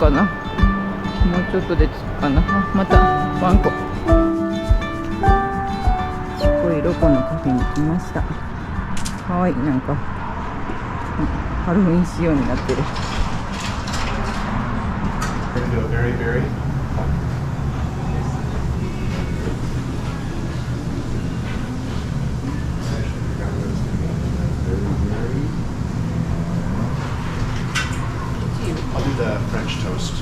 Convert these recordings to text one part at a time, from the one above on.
かな。もうちょっとで着くかな。またワンコ。ちっこいロコのカフェに来ました。かわいい、なんかハロウィン仕様になってる。I'll do the French toast.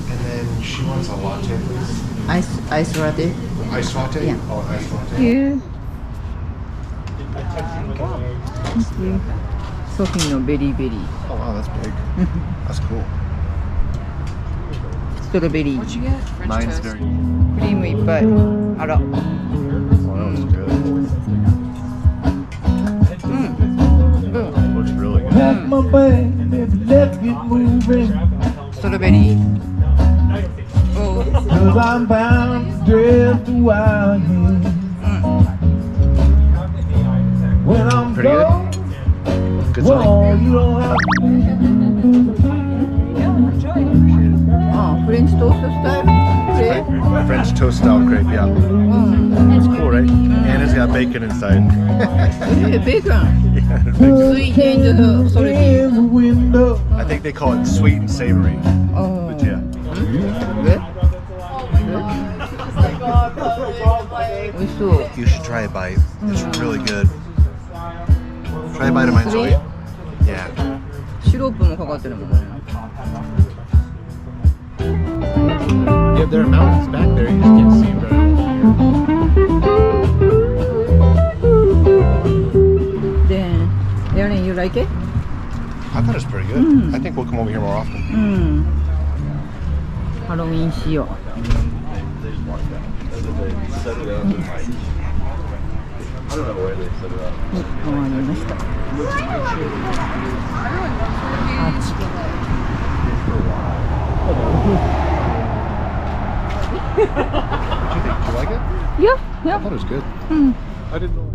And then she wants a latte, please. Ice latte. Ice latte? Yeah. Oh, ice latte. Thank you. ソフィーのベリーベリー。 Oh, wow, that's big. That's cool. ストロベリー。 What'd you get? French Mine's toast. very... クリームいっぱい。あら。Oh, that was good. Looks really good. ストロベリー。おう。 Cause I'm bound to drift a while here. When I'm Pretty good? gone, Good well, song. you don't have to. あ、フレンチトーストスタイル。これ。 French toast style crepe, yeah. うん。 It's cool, right? And it's got bacon inside. ベーコン。 Yeah, スイートエンドソルティー。 In the window. I think they call it sweet and savory. あ But yeah. 美味しそう。 You should try a bite. It's really good. Try a bite of mine, Zoe. Yeah. シロップもかかってるもんね。 Yeah, there are mountains back there. You just can't see them very well. Then, Darren, you like it? I thought it was pretty good. I think we'll come over here more often. うん。ハロウィン仕様。終わりました。Did you like it? Yeah, I yeah. thought it was good. うん。 I didn't know.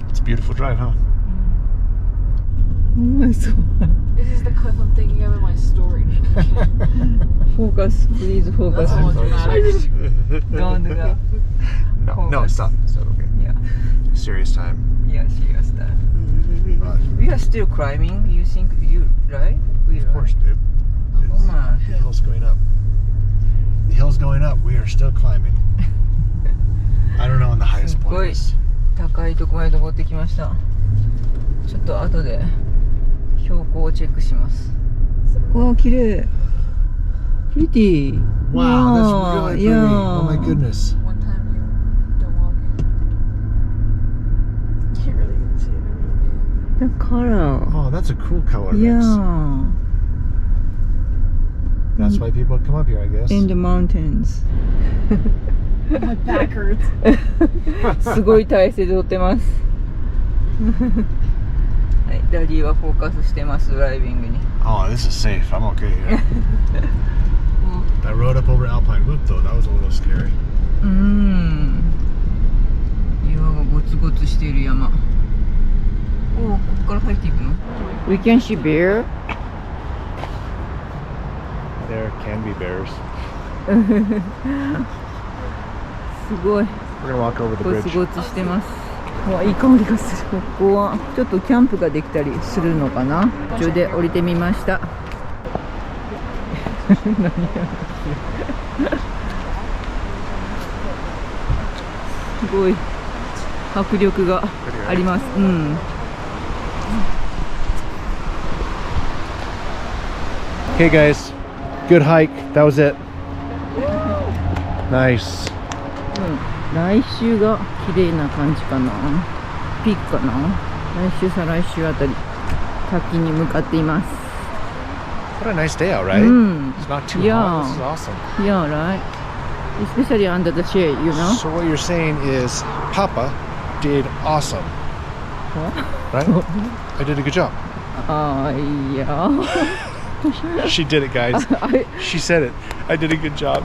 It's a beautiful drive, huh? そう。 This is the clip I'm thinking of in my story. フォーカス、please フォーカ That's ス。 all dramatic. Don't do that. No, stop. Stop, okay. Yeah, Serious time. yeah, serious time. Right. We are still climbing. You think you right? We Of course, babe. Oh my. The hill's going up. The hill's going up. We are still climbing. I don't know when the highest point is. 高いところまで登ってきました。ちょっと後で標高をチェックします。わあ、綺麗。Pretty. Wow, that's really pretty. Yeah. Oh my goodness. One time you don't walk in. Can't really even see it. The color. Oh, that's a cool color mix. Yeah. That's why people come up here, I guess. In the mountains. My back hurts. すごい体勢で撮ってます。はい、ダディはフォーカスしてます、ドライビングに。Oh, this is safe. I'm okay here. That road up over Alpine Loop, though, that was a little scary. 岩がゴツゴツしている山。おお、ここから入っていくの ?We can see bear? There can be bears. すごい。 We're gonna walk over the ゴ bridge. ツゴツしてます。うわ、いい香りがする。ここはちょっとキャンプができたりするのかな。途中で降りてみました。何やすごい迫力があります。うん。Okay, guys. Good hike. That was it. Nice. 来週が綺麗な感じかな。ピークかな。来週再来週あたり滝に向かっています。What a nice day out, right? It's not too hot. This is awesome. Yeah, right. Especially under the shade, you know. So what you're saying is Papa did awesome. Right? I did a good job. Yeah. She did it, guys. She said it. I did a good job.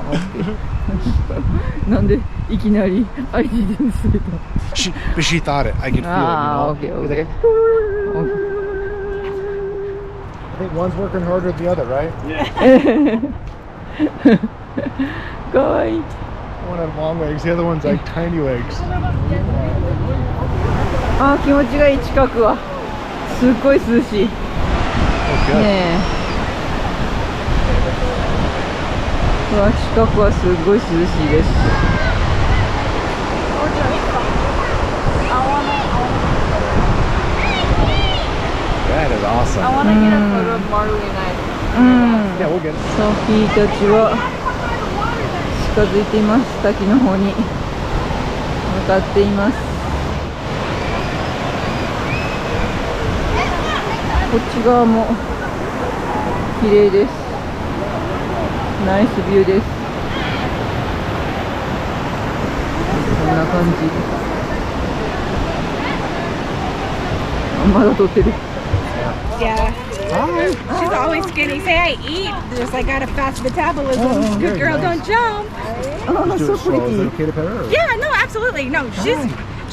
なんでいきなり相手にすると。But she thought it. I could feel it. Okay. I think one's working harder than the other, right? かわいい。 One had long legs, the other one's like tiny legs. あー、気持ちがいい。近くはすっごい涼しい。 Oh, good. ねえ。うわ、近くはすっごい涼しいです。That is awesome. I want to get a photo of Maru and I. うん。 Yeah, we'll get it. ソフィーたちは近づいています。滝の方に向かっています。こっち側も綺麗です。ナイスビューです。こんな感じ。あ、まだ撮ってる。Yeah. She's always skinny. Say I eat. Just like got a fast metabolism. Good girl, don't jump. Oh, so Is it pretty. okay to pet her? Yeah, no, absolutely. No, she's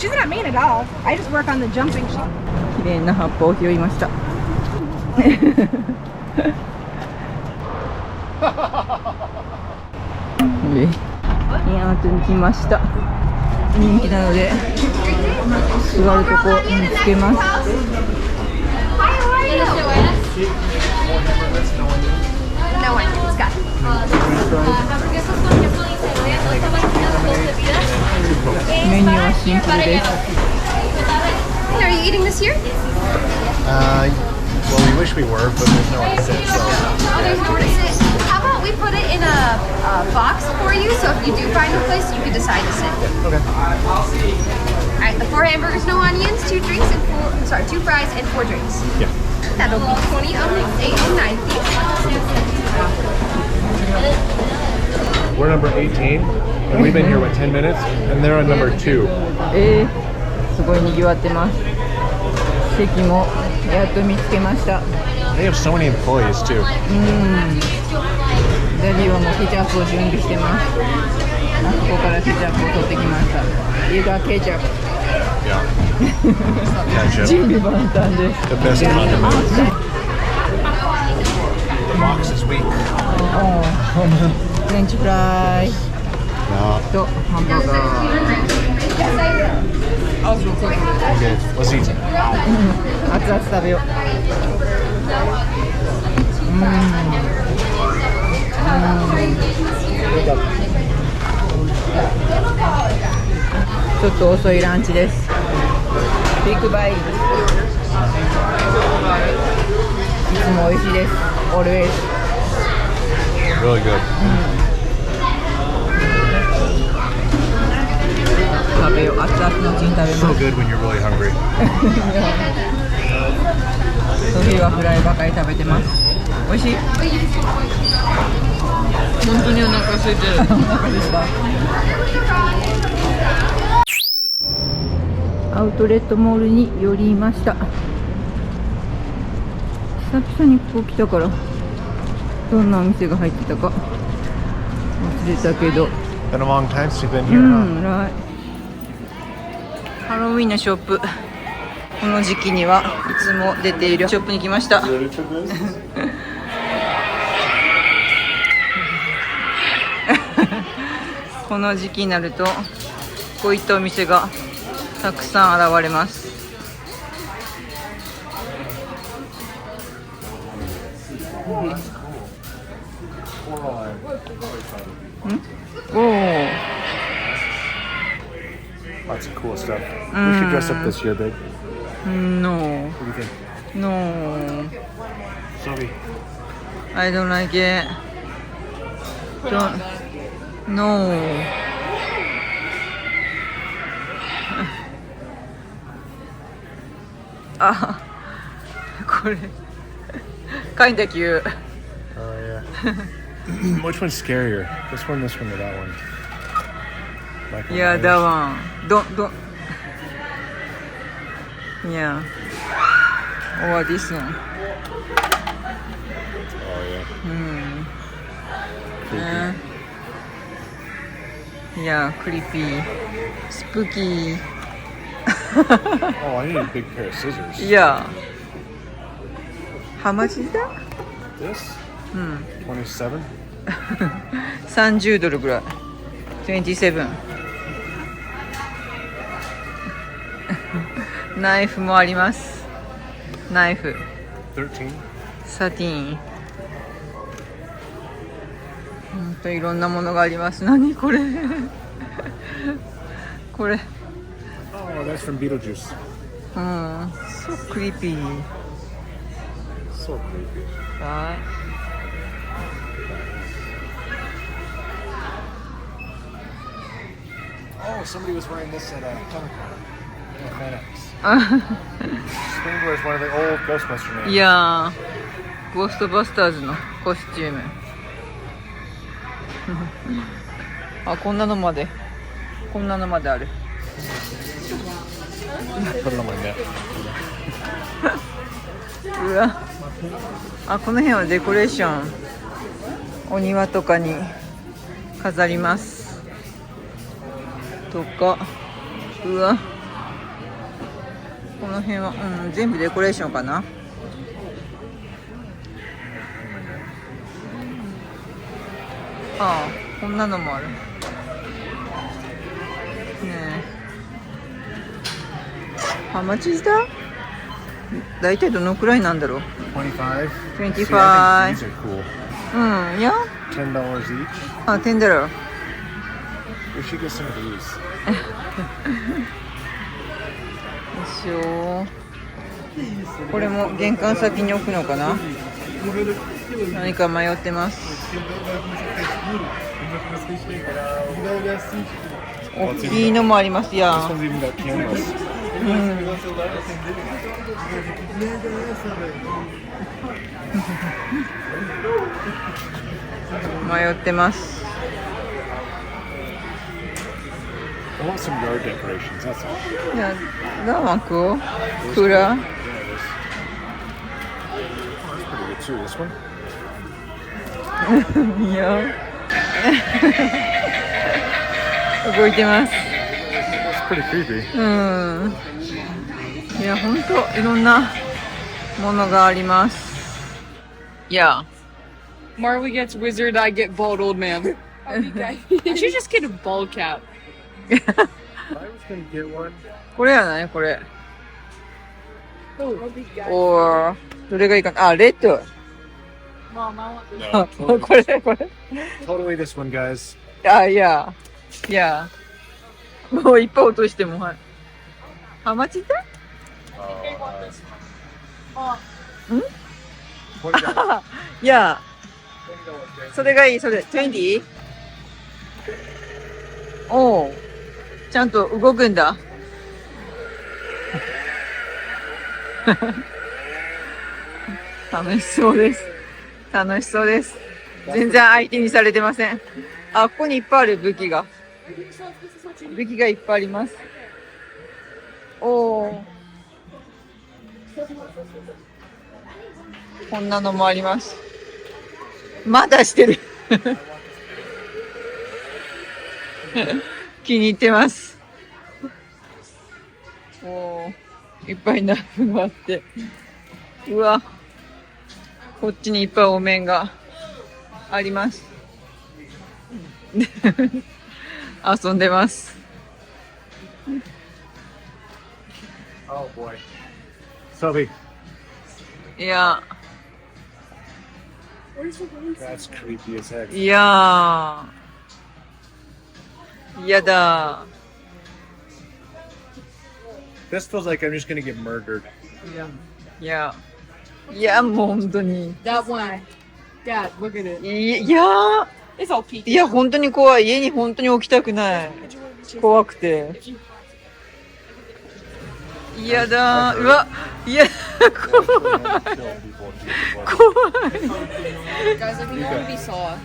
not mean at all. I just work on the jumping. 綺麗な葉っぱを拾いました。インアートに来ました。人気なので座るとこ見つけます。メニューはシンプルです。Are you eating this here? Well, we wish we were, but there's nowhere to sit. So. Oh, there's nowhere to sit. How about we put it in a box for you, so if you do find a place, you can decide to sit. Okay. All right, the 4 hamburgers, no onions, 2 drinks, and 2 fries, and 4 drinks. Yeah. That'll be 20 of 8 and 9, please. We're number 18, and we've been here, 10 minutes? And they're on number 2. すごい賑わってます。席もやっと見つけました。 They have so many employees, too. ダディはもうケチャップを準備してます。あそこからケチャップを取ってきました。You got ketchup. Yeah. Ketchup. 準備万端です。 The best condiment. The box is weak. フレンチフライ No. とハンバーガー。 Okay, let's eat. 熱々食べよう。ちょっと遅いランチです。ビッグバイ。いつも美味しいです。Always。 Really good. 食べよう。熱々のうちに食べ So ます。 good when you're really hungry. ソフィーはフライばかり食べてます。美味しい。本当にお腹空いてる。お腹でした。アウトレットモールに寄りました。久々にここ来たからどんなお店が入ってたか忘れたけど。 Been a long time since you've been here, huh? はい。ハロウィンのショップ、この時期にはいつも出ているショップに来ました。この時期になるとこういったお店がたくさん現れます。おお。 Lots of cool stuff. We should dress up this year, babe. No, What do you think? no, Sophie. I don't like it. Don't, no. あ、これ、kinda cute. Oh yeah. Which one's scarier? This one, or that one? Michael Yeah, Myers. that one. Don't. Yeah. Or this one. Oh yeah. いや、クリピー、スプキー。Oh, I need a big pair of scissors. いや、how much is that? This? 27? 30ドルぐらい。27。ナイフもあります。ナイフ。 13? 13。ほんといろんなものがあります。何これこれ。Oh, that's from Beetlejuice. うん。そうクリピー。So creepy. はい。Oh, somebody was wearing this at Comic-Con. FanX. Springler is one of the old Ghostbuster い names. やー、ゴーストバスターズのコスチューム。あ、こんなのまである。Put it on my neck. うわ。あ、この辺はデコレーション。お庭とかに飾ります。とか。うわ。この辺は、全部デコレーションかな。ああ、こんなのもある。ねえ。How much is that? だいたいどのくらいなんだろう。 25? 25. See, I think these are cool. うん、いや。 $10 each. あ、10ドル。We should get some of these. でしょう。これも玄関先に置くのかな。何か迷ってます。大きいのもありますや。 This one's even got cameras. 迷ってます。I want some yard decorations, that's all. いや、that one cool. クーラー。 Yeah, that's pretty good too. This one? いや。動いてます。 That's pretty creepy. うん。いや、ほんといろんなものがあります。いや。Marley gets wizard, I get bald old man. I should just get a bald cap. I was gonna get one. これやないこれ。おどれがいいかな。あ、レッド。No, これ。 totally this one, guys. あ、いや。いや。もういっぱい落としても、はい。あ、待ちて。$20. いや。それがいい、それ。20? おう。ちゃんと動くんだ。楽しそうです。楽しそうです。全然相手にされてません。あ、ここにいっぱいある武器が。武器がいっぱいあります。おー。こんなのもあります。まだしてる。気に入ってます。おー。いっぱいナイフがあって。うわ。こっちにいっぱいお面があります。遊んでます。Oh boy. Sophie. いや。That's creepy as heck. いやー。やだ This feels like I'm just gonna get murdered. ー。いや。いや、もう本当に。That one. Dad, look at it. いやー。 It's all peaky. いや、本当に怖い。家に本当に置きたくない。怖くて。いやだー。うわ。いや、怖い。怖い。 Guys, let me know if you saw.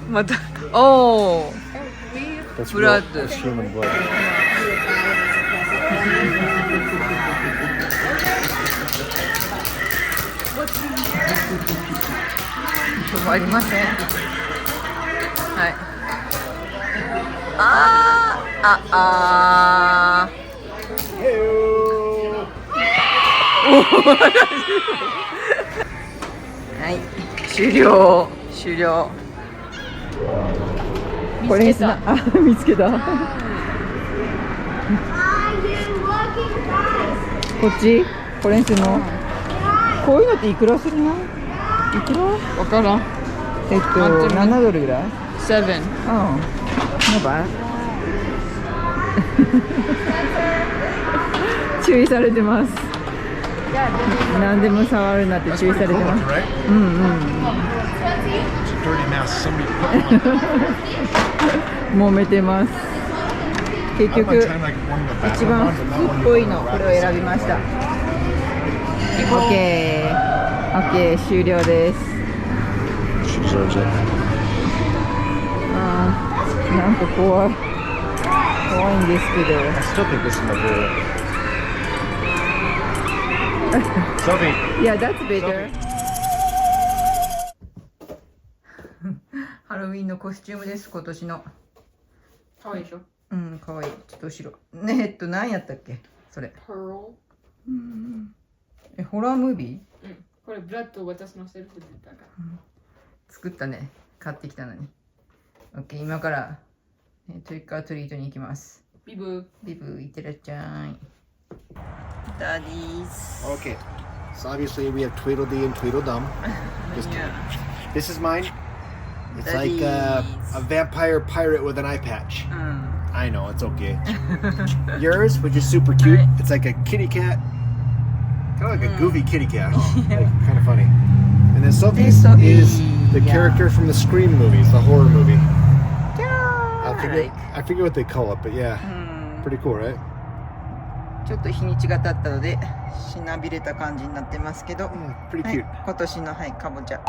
また、おー。 That's Blood. That's human blood. 止まりません。はい。あはい、終了。これですな。見つけた。こっち？これにするの？こういうのっていくらするの？いくら？わからん。 7ドルぐらい7。うん。のば注意されてます。何でも触るなって注意されてます。うんうん。揉めてます。結局一番普通っぽいのこれを選びました。OK 終了です。なんか怖いんですけど。Yeah, that's better. ハロウィンのコスチュームです、今年の。かわいいでしょ。うん、かわいい。ちょっと後ろ。何やったっけそれ。Pearl。ホラームービー？これブラッド私のセルフで言ったから。作ったね。買ってきたのに。OK、今から、トリックアトリートに行きます。ビブいってらっしゃい。ダディーズ。Okay, so obviously we have Tweedledee and Tweedledum. This is mine. It's like a vampire pirate with an eye patch. I know, it's okay. Yours, which is super cute, it's like a kitty cat. Kind of like a goofy kitty cat, huh? Like, kind of funny. And then Sophie's is the character from the Scream movies, the horror movie. I forget what they call it, but yeah. Pretty cool, right? ちょっと日にちが経ったのでしなびれた感じになってますけど、pretty cute. 今年のかぼちゃ。